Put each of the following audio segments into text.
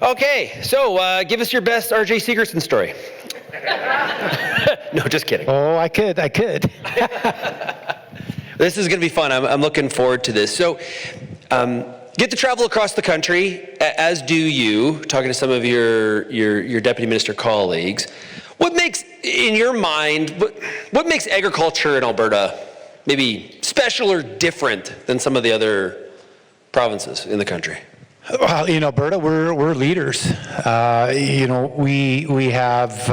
Okay, so give us your best R.J. Segerson story. No, just kidding. Oh, I could. This is going to be fun. I'm looking forward to this. So, get to travel across the country, as do you, talking to some of your deputy minister colleagues. What makes, in your mind, what makes agriculture in Alberta maybe special or different than some of the other provinces in the country? Well, in Alberta, we're leaders. We have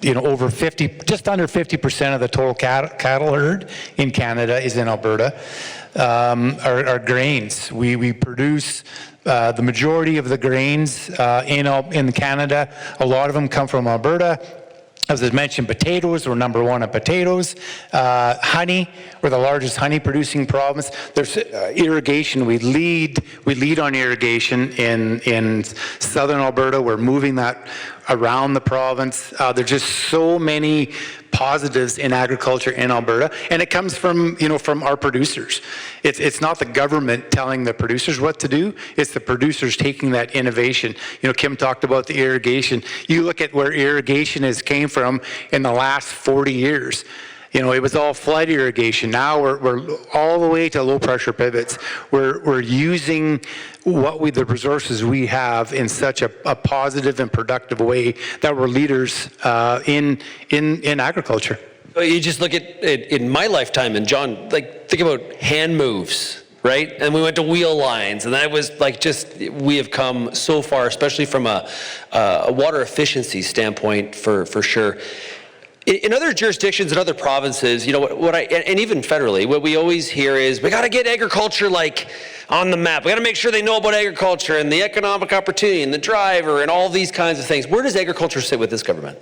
over 50, just under 50% of the total cattle herd in Canada is in Alberta. Our grains, we produce the majority of the grains in Canada. A lot of them come from Alberta. As I mentioned, potatoes, we're number one in potatoes. Honey, we're the largest honey producing province. There's irrigation, we lead on irrigation in southern Alberta. We're moving that around the province. There's just so many positives in agriculture in Alberta, and it comes from our producers. It's not the government telling the producers what to do, it's the producers taking that innovation. Kim talked about the irrigation. You look at where irrigation came from in the last 40 years. It was all flood irrigation. Now we're all the way to low pressure pivots. We're using the resources we have in such a positive and productive way that we're leaders in agriculture. You just look at it in my lifetime, and John, think about hand moves, right? And we went to wheel lines, and that was we have come so far, especially from a water efficiency standpoint for sure. In other jurisdictions, in other provinces, and even federally, what we always hear is we got to get agriculture on the map. We got to make sure they know about agriculture and the economic opportunity and the driver and all these kinds of things. Where does agriculture sit with this government?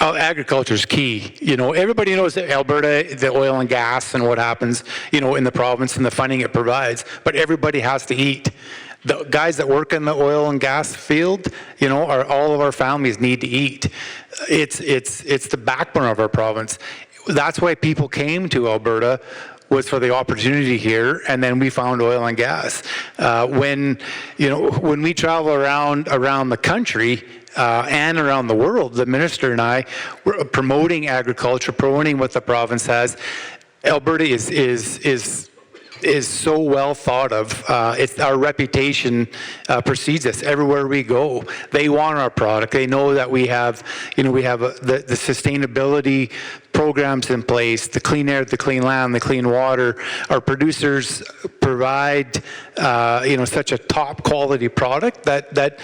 Oh, agriculture is key. Everybody knows that Alberta, the oil and gas and what happens, in the province and the funding it provides, but everybody has to eat. The guys that work in the oil and gas field, all of our families need to eat. It's the backbone of our province. That's why people came to Alberta, was for the opportunity here, and then we found oil and gas. When we travel around the country and around the world, the minister and I were promoting agriculture, promoting what the province has. Alberta is so well thought of. Our reputation precedes us everywhere we go. They want our product. They know that we have the sustainability programs in place, the clean air, the clean land, the clean water. Our producers provide such a top quality product that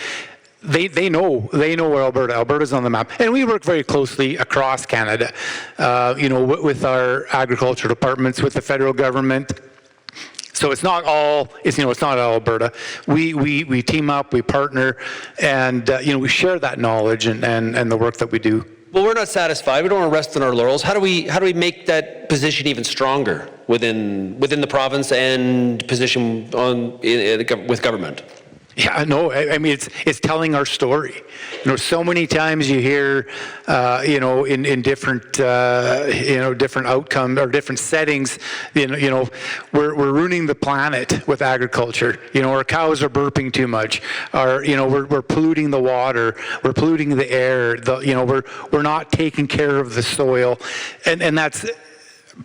they know where Alberta's on the map, and we work very closely across Canada. With our agriculture departments, with the federal government. So it's not all Alberta. We team up, we partner, and we share that knowledge and the work that we do. Well, we're not satisfied. We don't want to rest on our laurels. How do we make that position even stronger within the province and position with government? Yeah, no, I mean, it's telling our story. So many times you hear, in different, different outcomes or different settings, we're ruining the planet with agriculture. Our cows are burping too much. We're polluting the water. We're polluting the air. We're not taking care of the soil, and that's.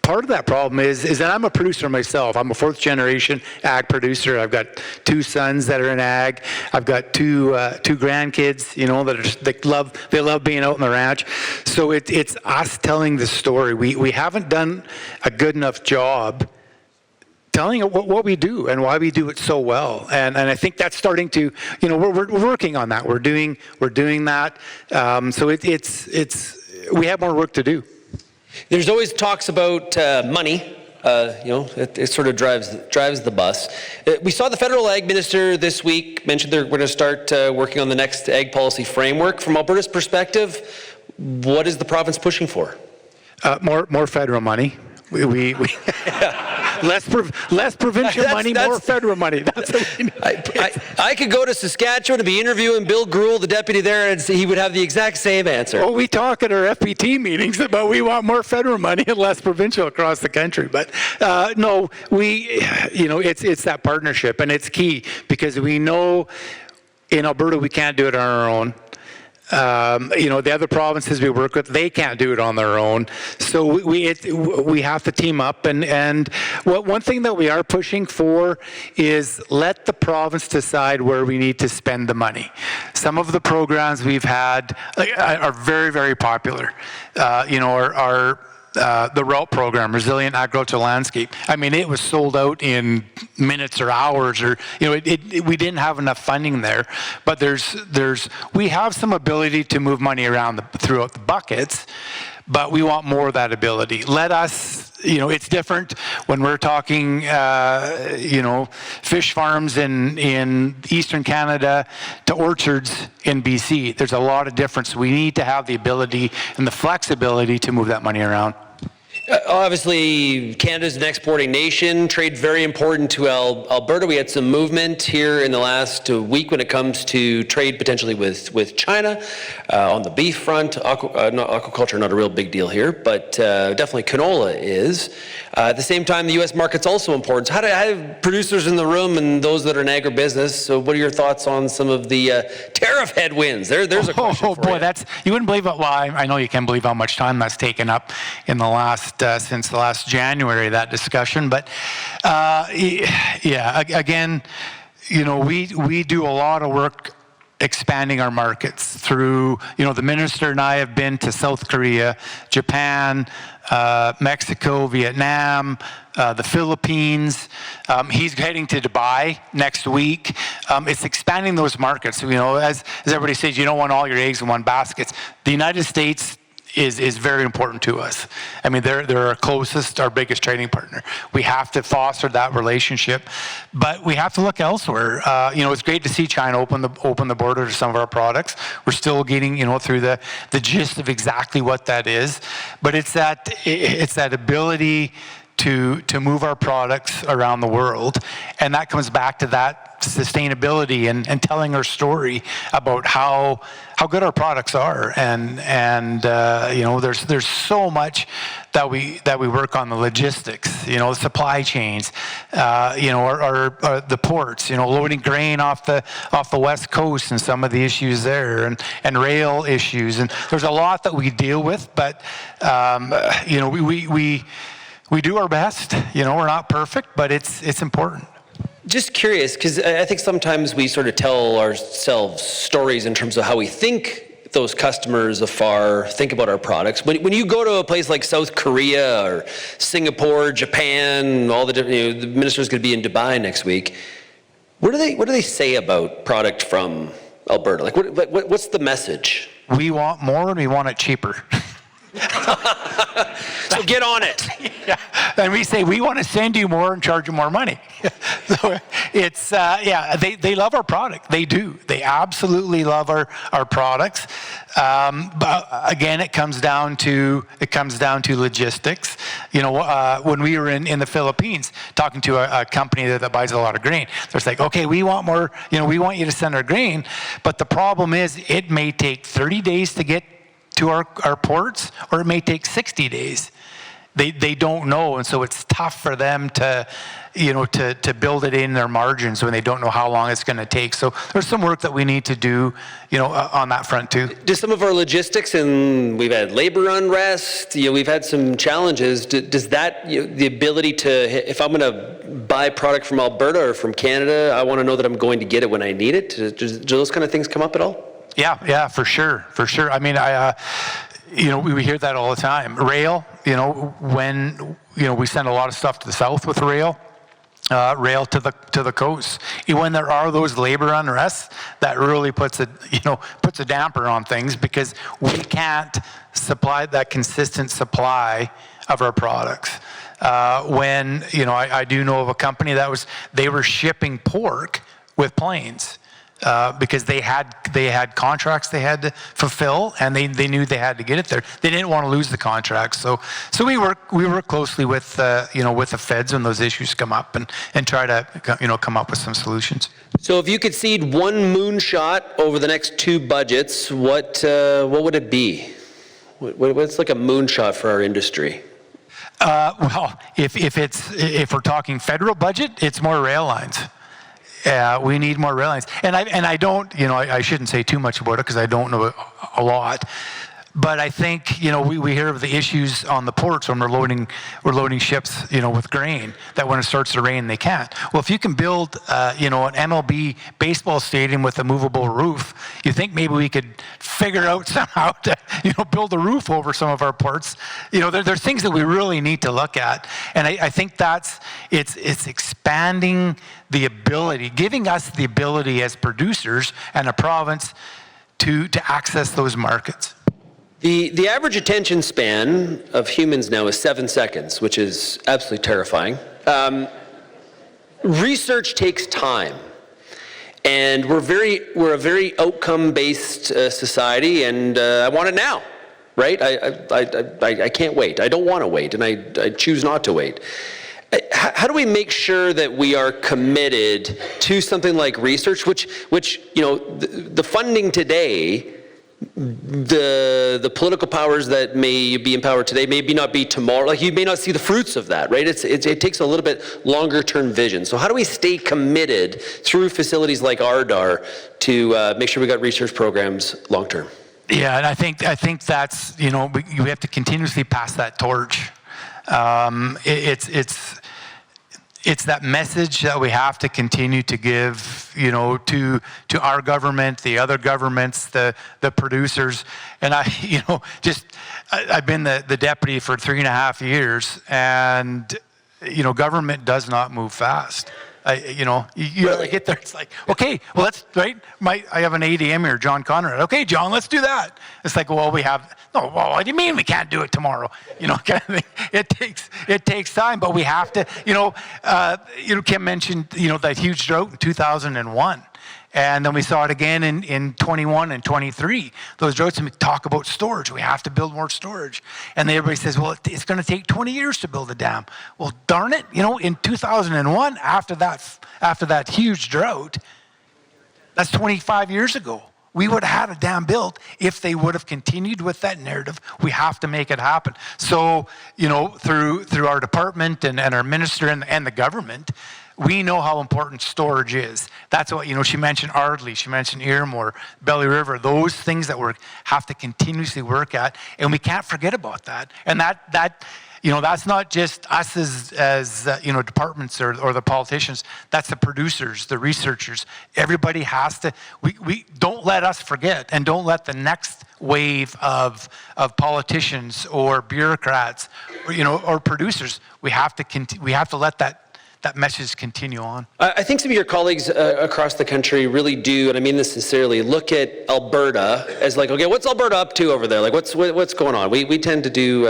Part of that problem is that I'm a producer myself. I'm a fourth generation ag producer. I've got 2 sons that are in ag. I've got two grandkids, they love being out on the ranch. So it's us telling the story. We haven't done a good enough job telling what we do and why we do it so well. And I think that's starting to, we're working on that. We're doing that. So we have more work to do. There's always talks about money. It sort of drives the bus. We saw the federal ag minister this week mentioned they're going to start working on the next ag policy framework. From Alberta's perspective, what is the province pushing for? More federal money. We less provincial money, more federal money. That's what we need. I could go to Saskatchewan to be interviewing Bill Grewal, the deputy there, and he would have the exact same answer. Well, we talk at our FPT meetings about we want more federal money and less provincial across the country. But it's that partnership, and it's key because we know in Alberta, we can't do it on our own. The other provinces we work with, they can't do it on their own. So we have to team up. And one thing that we are pushing for is let the province decide where we need to spend the money. Some of the programs we've had are very, very popular. The route program, Resilient Agricultural Landscape. I mean, it was sold out in minutes or hours, or we didn't have enough funding there. But we have some ability to move money around throughout the buckets, but we want more of that ability. Let us. It's different when we're talking, fish farms in Eastern Canada to orchards in BC. There's a lot of difference. We need to have the ability and the flexibility to move that money around. Obviously, Canada's an exporting nation. Trade very important to Alberta. We had some movement here in the last week when it comes to trade potentially with China on the beef front. Aquaculture, not a real big deal here, but definitely canola is. At the same time, the U.S. market's also important. So how do producers in the room and those that are in agribusiness, so what are your thoughts on some of the tariff headwinds? There's a question for you. You wouldn't believe it. Well, I know you can believe how much time that's taken up in the last since the last January, that discussion. But again, we do a lot of work expanding our markets through, the minister and I have been to South Korea, Japan, Mexico, Vietnam, the Philippines. He's heading to Dubai next week. It's expanding those markets. As everybody says, you don't want all your eggs in one basket. The United States is very important to us. I mean, they're our closest, our biggest trading partner. We have to foster that relationship, but we have to look elsewhere. It's great to see China open the border to some of our products. We're still getting, through the gist of exactly what that is, but it's that ability to move our products around the world, and that comes back to that sustainability and telling our story about how good our products are, and there's so much that we work on, the logistics, the supply chains, the ports, loading grain off the West Coast and some of the issues there, and rail issues, and there's a lot that we deal with, but we do our best. We're not perfect, but it's important. Just curious, because I think sometimes we sort of tell ourselves stories in terms of how we think those customers afar think about our products. When you go to a place like South Korea or Singapore, Japan, all the different, the minister's going to be in Dubai next week. What do they say about product from Alberta? Like, what's the message? We want more and we want it cheaper. So get on it. Yeah. And we say, we want to send you more and charge you more money. So it's, they love our product. They do. They absolutely love our products. But again, it comes down to logistics. When we were in the Philippines talking to a company that buys a lot of grain, they're like, okay, we want more, we want you to send our grain. But the problem is it may take 30 days to get to our ports, or it may take 60 days. They don't know, and so it's tough for them to build it in their margins when they don't know how long it's going to take. So there's some work that we need to do, on that front too. Do some of our logistics, and we've had labor unrest, we've had some challenges. Does that, the ability to, if I'm going to buy product from Alberta or from Canada, I want to know that I'm going to get it when I need it. Do those kind of things come up at all? Yeah, for sure. I mean, we hear that all the time. Rail, when we send a lot of stuff to the south with rail to the coast. When there are those labor unrests, that really puts a damper on things, because we can't supply that consistent supply of our products. When I do know of a company they were shipping pork with planes. Because they had contracts they had to fulfill, and they knew they had to get it there. They didn't want to lose the contracts, so we work closely with with the feds when those issues come up, and try to come up with some solutions. So if you could seed one moonshot over the next two budgets, what would it be? What's like a moonshot for our industry? Well, if we're talking federal budget, it's more rail lines. We need more rail lines. And I don't, I shouldn't say too much about it because I don't know a lot. But I think, we hear of the issues on the ports when we're loading ships, with grain, that when it starts to rain, they can't. Well, if you can build, an MLB baseball stadium with a movable roof, you think maybe we could figure out somehow to, build a roof over some of our ports. There's things that we really need to look at. And I think it's expanding the ability, giving us the ability as producers and a province to access those markets. The average attention span of humans now is 7 seconds, which is absolutely terrifying. Research takes time, and we're a very outcome-based society, and I want it now, right? I can't wait. I don't want to wait, and I choose not to wait. How do we make sure that we are committed to something like research, which the funding today, the political powers that may be in power today maybe not be tomorrow. Like, you may not see the fruits of that, right? It takes a little bit longer term vision. So how do we stay committed through facilities like RDAR to make sure we got research programs long term? Yeah, and I think that's, we have to continuously pass that torch. It's that message that we have to continue to give, to our government, the other governments, the producers. And I've been the deputy for 3.5 years, and, government does not move fast. You get there, it's like, okay, well, that's right. I have an ADM here, John Conrad. Okay, John, let's do that. It's like, well, what do you mean we can't do it tomorrow? Kind of thing. It takes time, but we have to, Kim mentioned, that huge drought in 2001. And then we saw it again in 21 and 23. Those droughts, and we talk about storage. We have to build more storage. And then everybody says, well, it's going to take 20 years to build a dam. Well, darn it, in 2001, after that huge drought, that's 25 years ago. We would have had a dam built if they would have continued with that narrative. We have to make it happen. So, through our department and our minister and the government, we know how important storage is. That's what, she mentioned Ardley, she mentioned Earmore, Belly River, those things that we have to continuously work at, and we can't forget about that. And that's not just us as departments or the politicians. That's the producers, the researchers. Everybody has to. We don't let us forget, and don't let the next wave of politicians or bureaucrats, or producers. We have to let that message continue on. I think some of your colleagues across the country really do, and I mean this sincerely, look at Alberta as like, okay, what's Alberta up to over there? Like, what's going on? We tend to do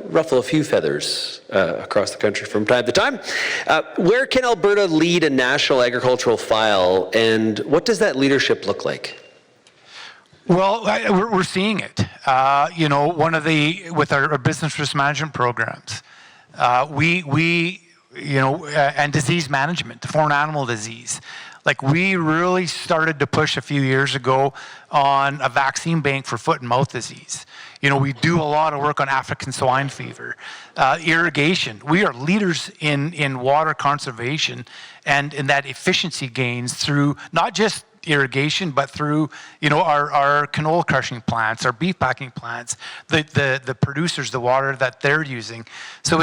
ruffle a few feathers across the country from time to time. Where can Alberta lead a national agricultural file, and what does that leadership look like? Well, we're seeing it. With our business risk management programs, and disease management, foreign animal disease. Like, we really started to push a few years ago on a vaccine bank for foot and mouth disease. We do a lot of work on African swine fever. Irrigation. We are leaders in water conservation and in that efficiency gains through not just irrigation, but through our canola crushing plants, our beef packing plants, the producers, the water that they're using. So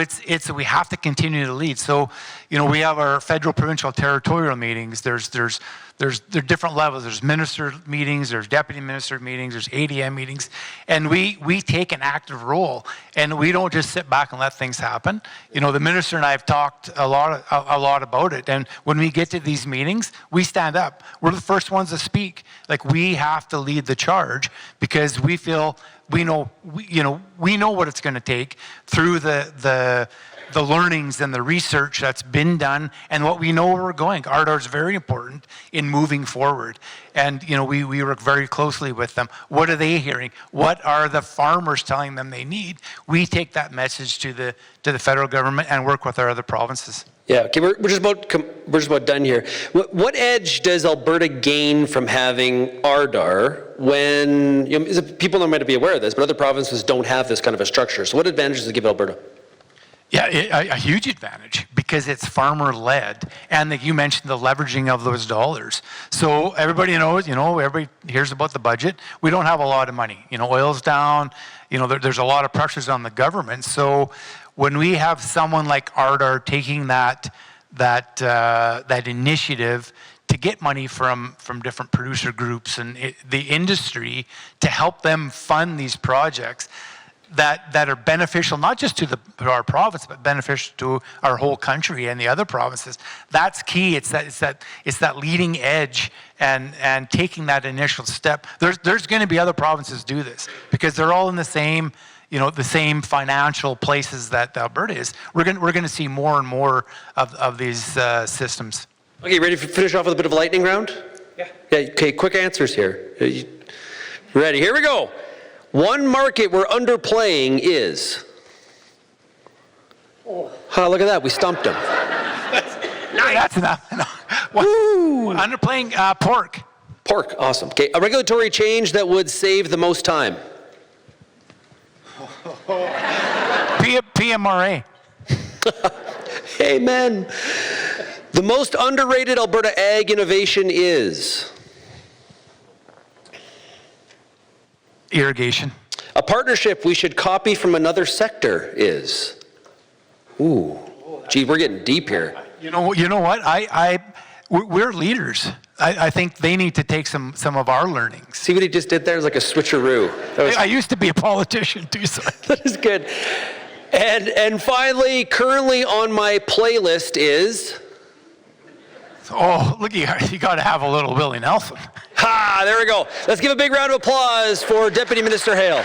we have to continue to lead. So we have our federal, provincial, territorial meetings. There are different levels. There's minister meetings, there's deputy minister meetings, there's ADM meetings, and we take an active role, and we don't just sit back and let things happen. The minister and I have talked a lot about it, and when we get to these meetings, we stand up. We're the first ones to speak. Like, we have to lead the charge because we feel we know what it's going to take through the learnings and the research that's been done and what we know where we're going. RDAR is very important in moving forward. And, we work very closely with them. What are they hearing? What are the farmers telling them they need? We take that message to the federal government and work with our other provinces. Yeah, okay, we're just about done here. What edge does Alberta gain from having RDAR when, people might not be aware of this, but other provinces don't have this kind of a structure. So what advantages does it give Alberta? Yeah, a huge advantage because it's farmer-led, and that you mentioned the leveraging of those dollars. So everybody knows, everybody hears about the budget. We don't have a lot of money. Oil's down. There's a lot of pressures on the government. So when we have someone like RDAR taking that initiative to get money from different producer groups and the industry to help them fund these projects that are beneficial not just to our province, but beneficial to our whole country and the other provinces. That's key. It's that leading edge and taking that initial step. There's going to be other provinces do this because they're all in the same financial places that Alberta is. We're going to see more and more of these systems. Okay, ready to finish off with a bit of a lightning round? Yeah. Okay, quick answers here. Ready? Here we go. One market we're underplaying is. Oh, look at that. We stumped him. That's enough. Woo! Underplaying pork. Pork, awesome. Okay, a regulatory change that would save the most time. PMRA. Amen. The most underrated Alberta ag innovation is? Irrigation. A partnership we should copy from another sector is? Ooh, gee, we're getting deep here. You know what? We're leaders. I think they need to take some of our learnings. See what he just did there? It was like a switcheroo. I used to be a politician too, so. That is good. And finally, currently on my playlist is? Oh, look, you got to have a little Willie Nelson. Ha, there we go. Let's give a big round of applause for Deputy Minister Hale.